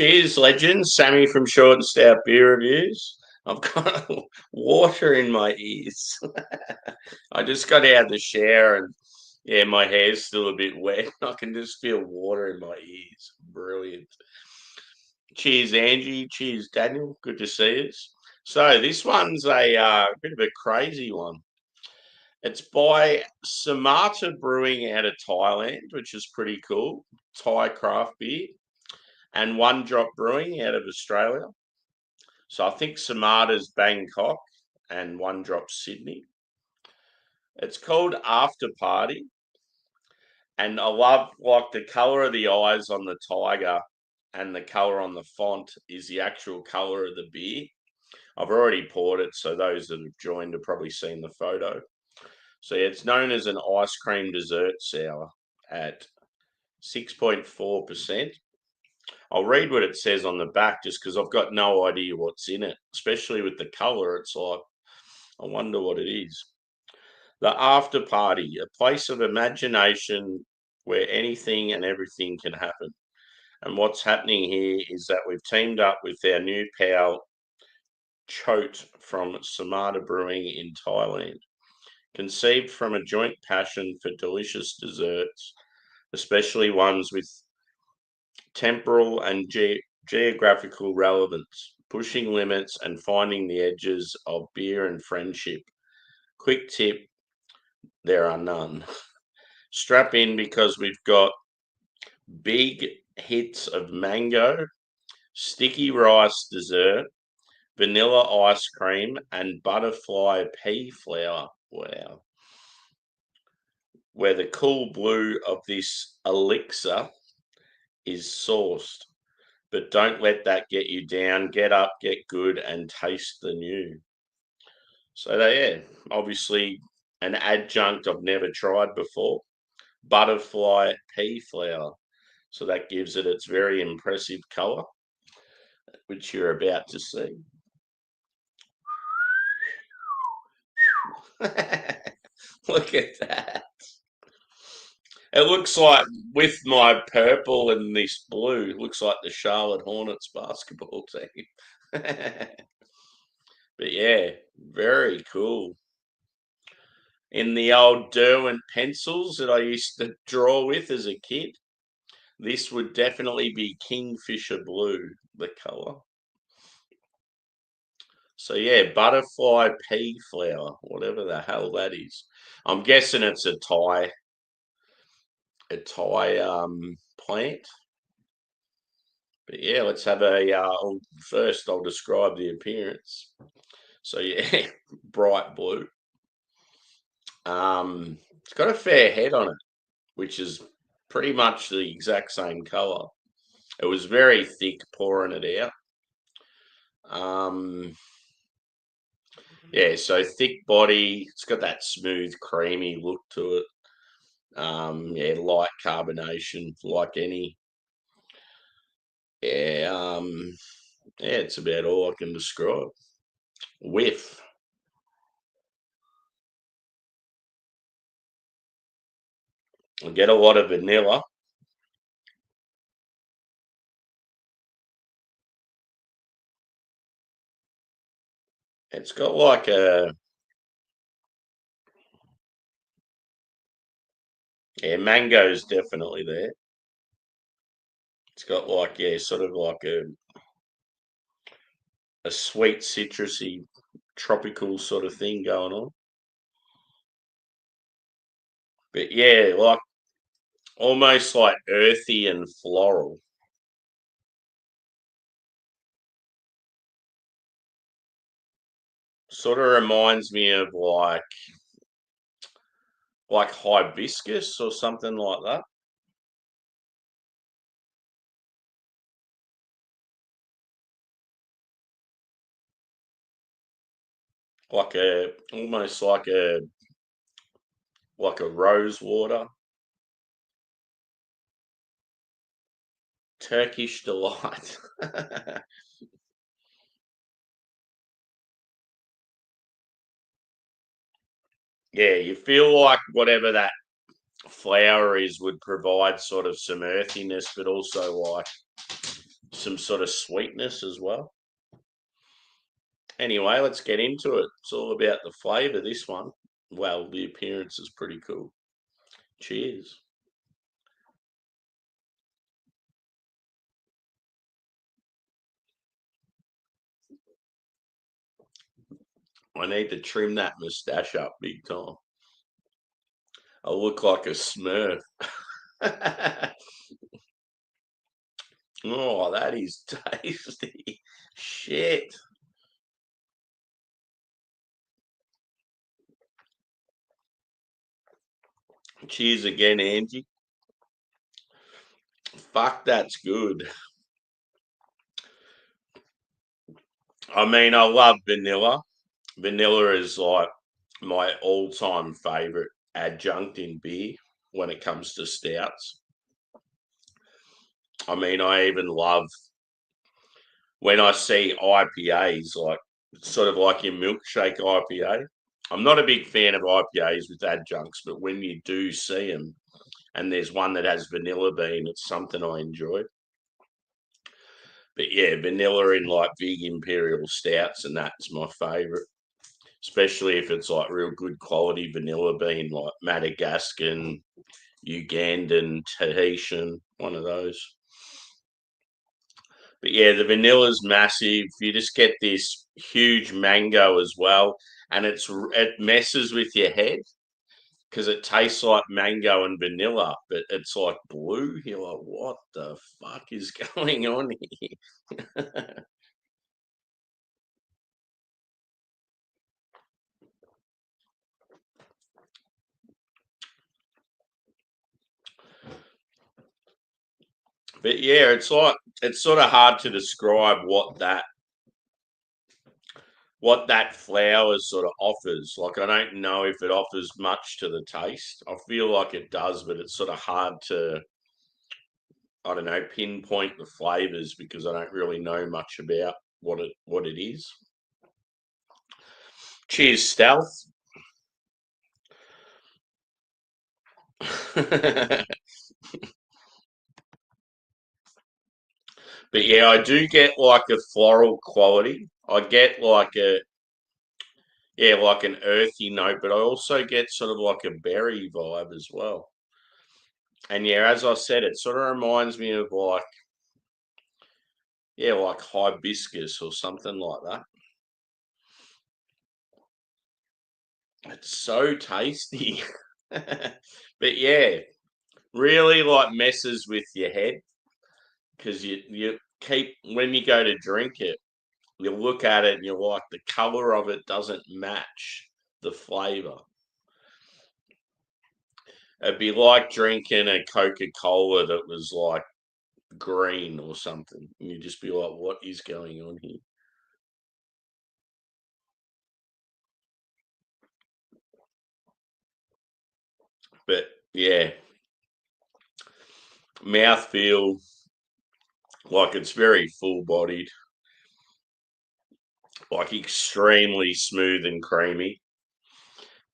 Cheers, legends. Sammy from Short and Stout Beer Reviews. I've got water in my ears. I just got out of the shower and yeah, my hair's still a bit wet. I can just feel water in my ears. Brilliant. Cheers, Angie. Cheers, Daniel. Good to see us. So this one's a bit of a crazy one. It's by Samata Brewing out of Thailand, which is pretty cool. Thai craft beer. And One Drop Brewing out of Australia. So I think Samata's Bangkok and One Drop Sydney. It's called After Party. And I love like the colour of the eyes on the tiger and the colour on the font is the actual colour of the beer. I've already poured it, so those that have joined have probably seen the photo. So yeah, it's known as an ice cream dessert sour at 6.4%. I'll read what it says on the back just because I've got no idea what's in it, especially with the colour. It's like, I wonder what it is. The After Party, a place of imagination where anything and everything can happen. And what's happening here is that we've teamed up with our new pal, Chote from Samata Brewing in Thailand. Conceived from a joint passion for delicious desserts, especially ones with temporal and geographical relevance, pushing limits and finding the edges of beer and friendship. Quick tip, there are none. Strap in because we've got big hits of mango, sticky rice dessert, vanilla ice cream, and butterfly pea flower. Wow. Where the cool blue of this elixir is sourced. But don't let that get you down. Get up, get good, and taste the new. So yeah, obviously an adjunct I've never tried before. Butterfly pea flower. So that gives it its very impressive colour, which you're about to see. Look at that. It looks like with my purple and this blue, it looks like the Charlotte Hornets basketball team. But yeah, very cool. In the old Derwent pencils that I used to draw with as a kid, this would definitely be Kingfisher blue, the colour. So yeah, butterfly pea flower, whatever the hell that is. I'm guessing it's a Thai plant. But yeah, let's have first I'll describe the appearance. So yeah, bright blue. It's got a fair head on it, which is pretty much the exact same colour. It was very thick pouring it out. Yeah, so thick body. It's got that smooth, creamy look to it. Yeah, light carbonation, like any. Yeah, yeah, it's about all I can describe. Whiff. I get a lot of vanilla. It's got like a yeah, mango's definitely there. It's got like yeah, sort of like a sweet citrusy tropical sort of thing going on. But yeah, like almost like earthy and floral. Sort of reminds me of like hibiscus or something like that. Like a almost like a rose water. Turkish delight. Yeah, you feel like whatever that flower is would provide sort of some earthiness, but also like some sort of sweetness as well. Anyway, let's get into it. It's all about the flavour, this one. Well, the appearance is pretty cool. Cheers. I need to trim that moustache up big time. I look like a smurf. Oh, that is tasty. Shit. Cheers again, Angie. Fuck, that's good. I mean, I love vanilla. Vanilla is like my all-time favorite adjunct in beer when it comes to stouts. I mean, I even love when I see IPAs, like sort of like your milkshake IPA. I'm not a big fan of IPAs with adjuncts, but when you do see them, and there's one that has vanilla bean, it's something I enjoy. But yeah, vanilla in like big imperial stouts, and that's my favourite. Especially if it's like real good quality vanilla bean, like Madagascan, Ugandan, Tahitian, one of those. But yeah, the vanilla's massive. You just get this huge mango as well, and it messes with your head because it tastes like mango and vanilla, but it's like blue. You're like, what the fuck is going on here? But yeah, it's sort of hard to describe what that flower sort of offers. Like, I don't know if it offers much to the taste. I feel like it does, but it's sort of hard to, I don't know, pinpoint the flavors because I don't really know much about what it is. Cheers, stealth. But yeah, I do get like a floral quality. I get like a yeah, like an earthy note, but I also get sort of like a berry vibe as well. And yeah, as I said, it sort of reminds me of like yeah, like hibiscus or something like that. It's so tasty. But yeah, really like messes with your head because you keep when you go to drink it, you look at it and you're like the color of it doesn't match the flavor. It'd be like drinking a Coca-Cola that was like green or something. And you'd just be like, what is going on here? But yeah, mouthfeel, like it's very full bodied, like extremely smooth and creamy.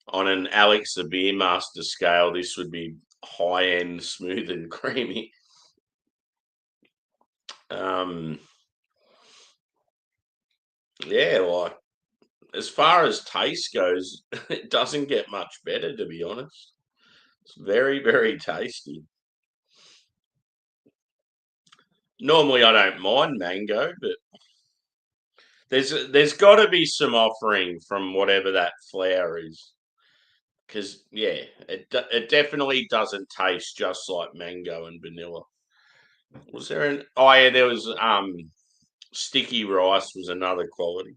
On an Alex the Beer Master scale, this would be high end, smooth and creamy. Um, yeah, like as far as taste goes, it doesn't get much better, to be honest. It's very, very tasty. Normally, I don't mind mango, but there's got to be some offering from whatever that flour is, because yeah, it definitely doesn't taste just like mango and vanilla. Was there an? Oh yeah, there was sticky rice was another quality.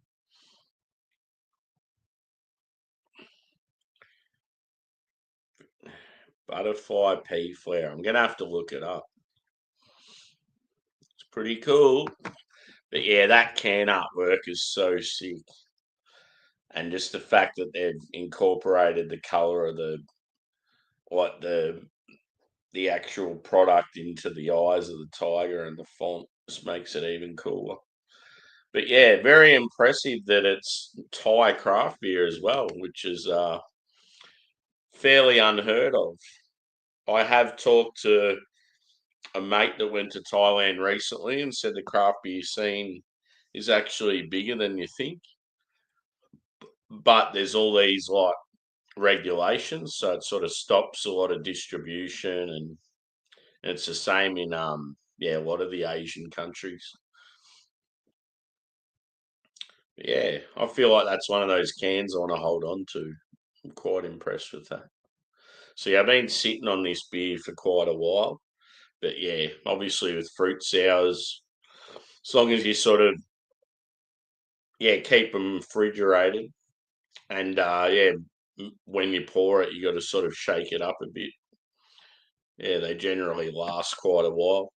Butterfly pea flour. I'm gonna have to look it up. It's pretty cool. But yeah, that can artwork is so sick. And just the fact that they've incorporated the color of like the actual product into the eyes of the tiger and the font just makes it even cooler. But yeah, very impressive that it's Thai craft beer as well, which is fairly unheard of. I have talked to a mate that went to Thailand recently and said the craft beer scene is actually bigger than you think. But there's all these like regulations, so it sort of stops a lot of distribution, and it's the same in a lot of the Asian countries. Yeah, I feel like that's one of those cans I want to hold on to. I'm quite impressed with that. So yeah, I've been sitting on this beer for quite a while, but yeah, obviously with fruit sours, as long as you sort of keep them refrigerated, and when you pour it, you got to sort of shake it up a bit. Yeah, they generally last quite a while.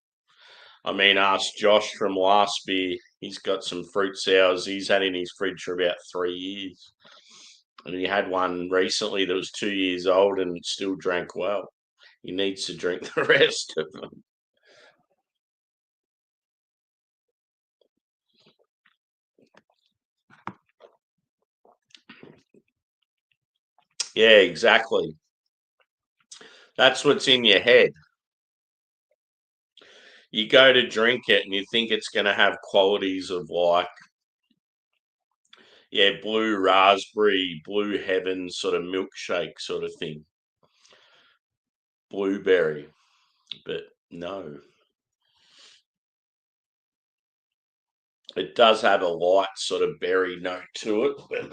I mean, ask Josh from last beer. He's got some fruit sours he's had in his fridge for about 3 years. And he had one recently that was 2 years old and still drank well. He needs to drink the rest of them. Yeah, exactly. That's what's in your head. You go to drink it and you think it's going to have qualities of like, blue raspberry, blue heaven sort of milkshake sort of thing, blueberry. But no, it does have a light sort of berry note to it. But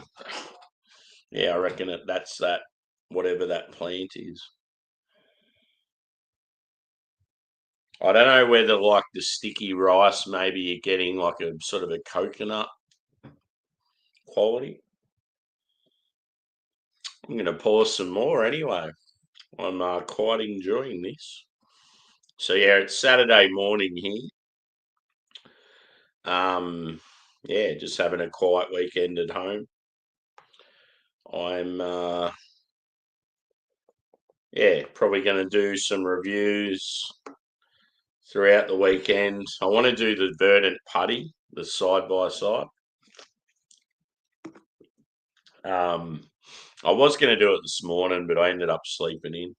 yeah, I reckon that's that, whatever that plant is. I don't know whether like the sticky rice, maybe you're getting like a sort of a coconut quality. I'm going to pour some more anyway. I'm quite enjoying this. So yeah, it's Saturday morning here. Just having a quiet weekend at home. I'm probably going to do some reviews throughout the weekend. I want to do the Verdant Putty, the side by side. I was going to do it this morning, but I ended up sleeping in.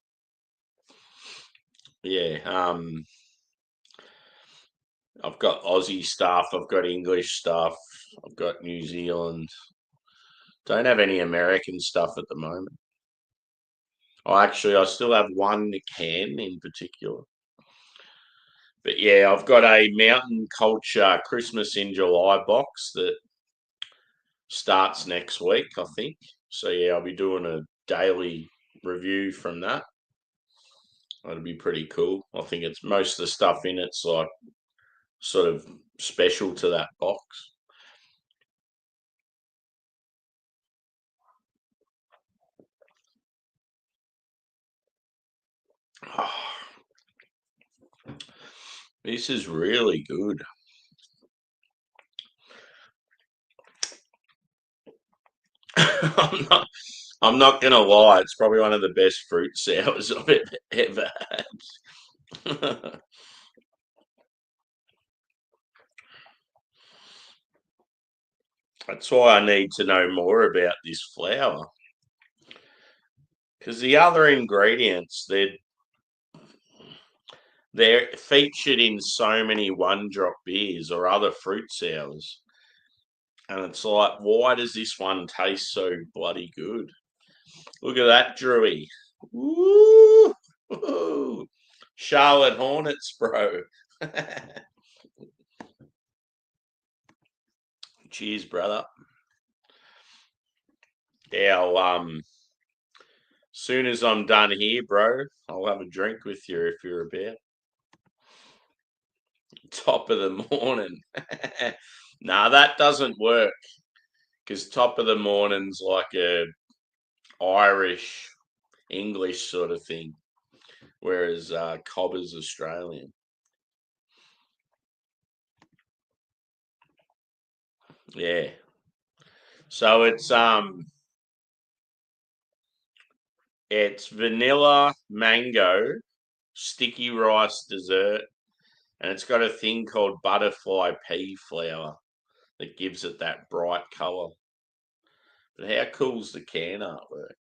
Yeah, I've got Aussie stuff, I've got English stuff, I've got New Zealand. Don't have any American stuff at the moment. I still have one can in particular. But yeah, I've got a Mountain Culture Christmas in July box that starts next week, I think. So yeah, I'll be doing a daily review from that. That'll be pretty cool. I think it's most of the stuff in it's like sort of special to that box. Oh, this is really good. I'm not. I'm not gonna lie. It's probably one of the best fruit sours I've ever had. That's why I need to know more about this flour because the other ingredients they're featured in so many one drop beers or other fruit sours, and it's like, why does this one taste so bloody good? Look at that, Drewy. Woo! Woo! Charlotte Hornets, bro. Cheers, brother. Yeah, soon as I'm done here, bro, I'll have a drink with you if you're about. Top of the morning. Nah, that doesn't work because top of the morning's like a Irish English sort of thing, whereas Cobber's Australian. Yeah. So it's vanilla mango sticky rice dessert, and it's got a thing called butterfly pea flour that gives it that bright colour. But how cool's the can artwork?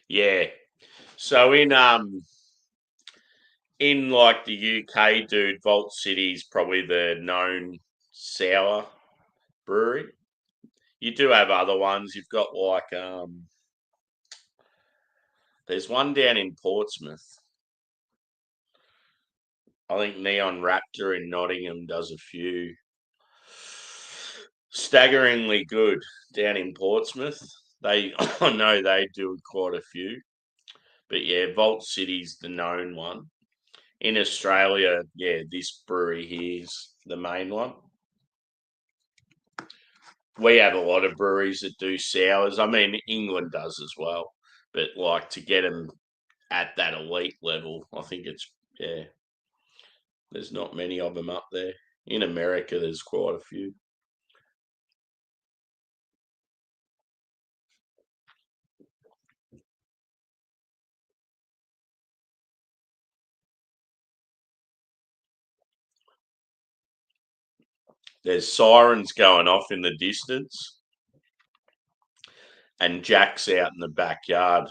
Yeah. So in like the UK, dude, Vault City's probably the known sour brewery. You do have other ones. You've got like there's one down in Portsmouth. I think Neon Raptor in Nottingham does a few. Staggeringly good down in Portsmouth. They I know they do quite a few. But yeah, Vault City's the known one. In Australia, yeah, this brewery here's the main one. We have a lot of breweries that do sours. I mean, England does as well. But like to get them at that elite level, I think it's, yeah, there's not many of them up there. In America, there's quite a few. There's sirens going off in the distance, and Jack's out in the backyard.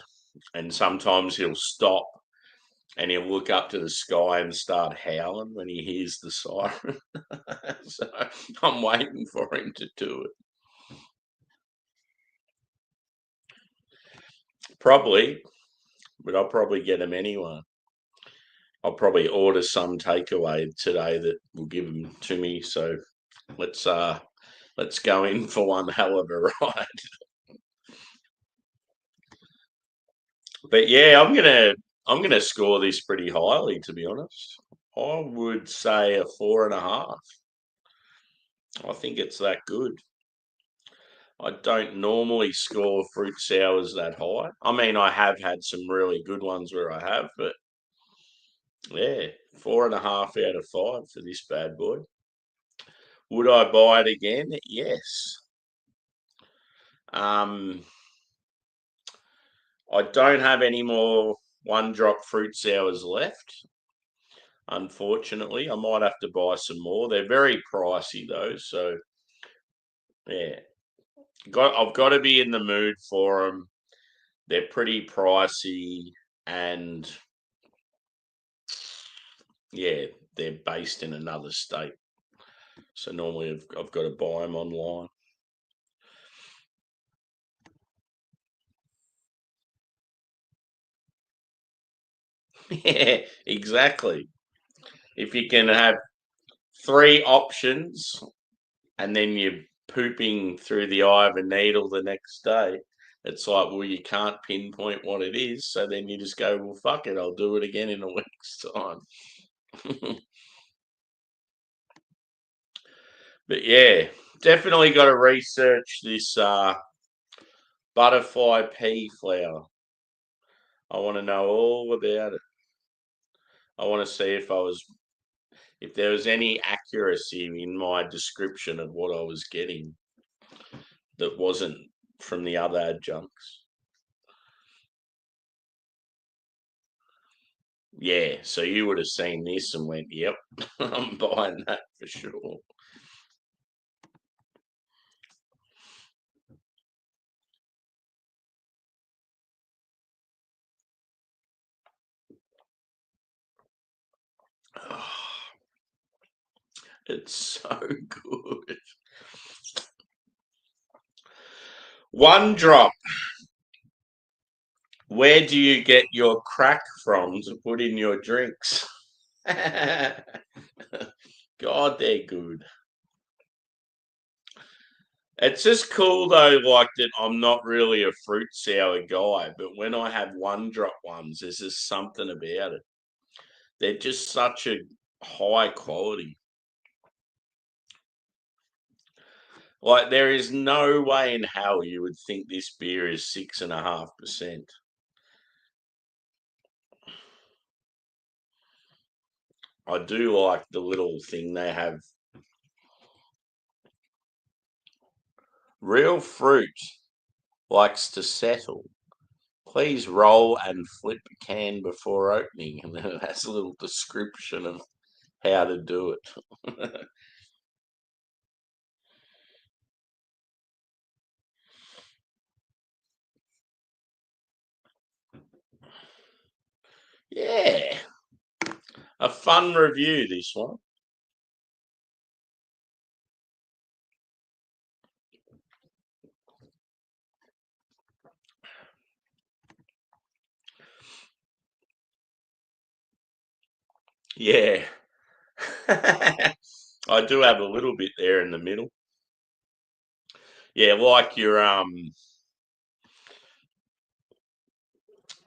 And sometimes he'll stop and he'll look up to the sky and start howling when he hears the siren. So I'm waiting for him to do it. Probably, but I'll probably get him anyway. I'll probably order some takeaway today that will give them to me. So let's uh let's go in for one hell of a ride. But yeah, I'm gonna score this pretty highly, to be honest. I would say a 4.5. I think it's that good. I don't normally score fruit sours that high. I mean, I have had some really good ones where I have, but yeah, 4.5 out of 5 for this bad boy. Would I buy it again? Yes. Um, I don't have any more one drop fruit sours left. Unfortunately, I might have to buy some more. They're very pricey though, so yeah, I've got to be in the mood for them. They're pretty pricey, and yeah, they're based in another state. So normally I've got to buy them online. Yeah, exactly. If you can have three options and then you're pooping through the eye of a needle the next day, it's like, well, you can't pinpoint what it is. So then you just go, well, fuck it, I'll do it again in a week's time. But yeah, definitely got to research this butterfly pea flower. I want to know all about it. I want to see if there was any accuracy in my description of what I was getting that wasn't from the other adjuncts. Yeah, so you would have seen this and went, "Yep, I'm buying that for sure." It's so good. One drop. Where do you get your crack from to put in your drinks? God, they're good. It's just cool though, like that I'm not really a fruit sour guy, but when I have one drop ones, there's just something about it. They're just such a high quality. Like there is no way in hell you would think this beer is 6.5%. I do like the little thing they have. Real fruit likes to settle. Please roll and flip a can before opening. And then it has a little description of how to do it. Yeah, a fun review, this one. Yeah. I do have a little bit there in the middle. Yeah, like your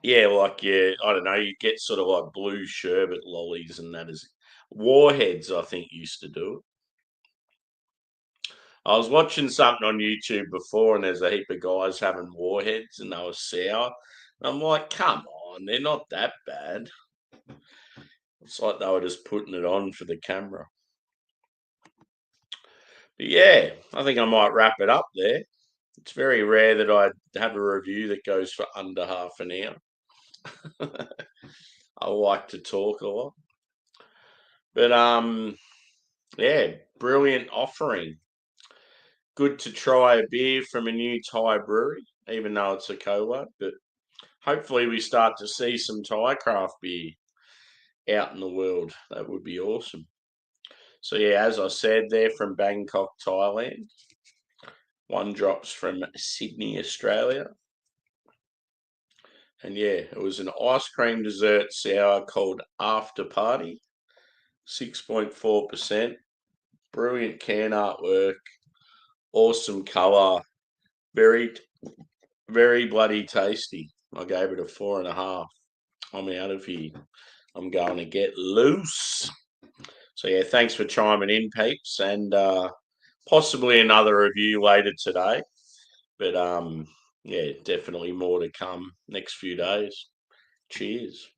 yeah, like your I don't know, you get sort of like blue sherbet lollies and that is Warheads, I think, used to do it. I was watching something on YouTube before and there's a heap of guys having Warheads and they were sour. And I'm like, come on, they're not that bad. It's like they were just putting it on for the camera. But yeah, I think I might wrap it up there. It's very rare that I have a review that goes for under half an hour. I like to talk a lot. But yeah, brilliant offering. Good to try a beer from a new Thai brewery, even though it's a collab. But hopefully we start to see some Thai craft beer out in the world. That would be awesome. So yeah, as I said, they're from Bangkok, Thailand. One drops from Sydney, Australia. And yeah, it was an ice cream dessert sour called After Party, 6.4%. Brilliant can artwork, awesome colour, very, very bloody tasty. I gave it a 4.5. I'm out of here. I'm going to get loose. So yeah, thanks for chiming in, peeps, and possibly another review later today. But yeah, definitely more to come next few days. Cheers.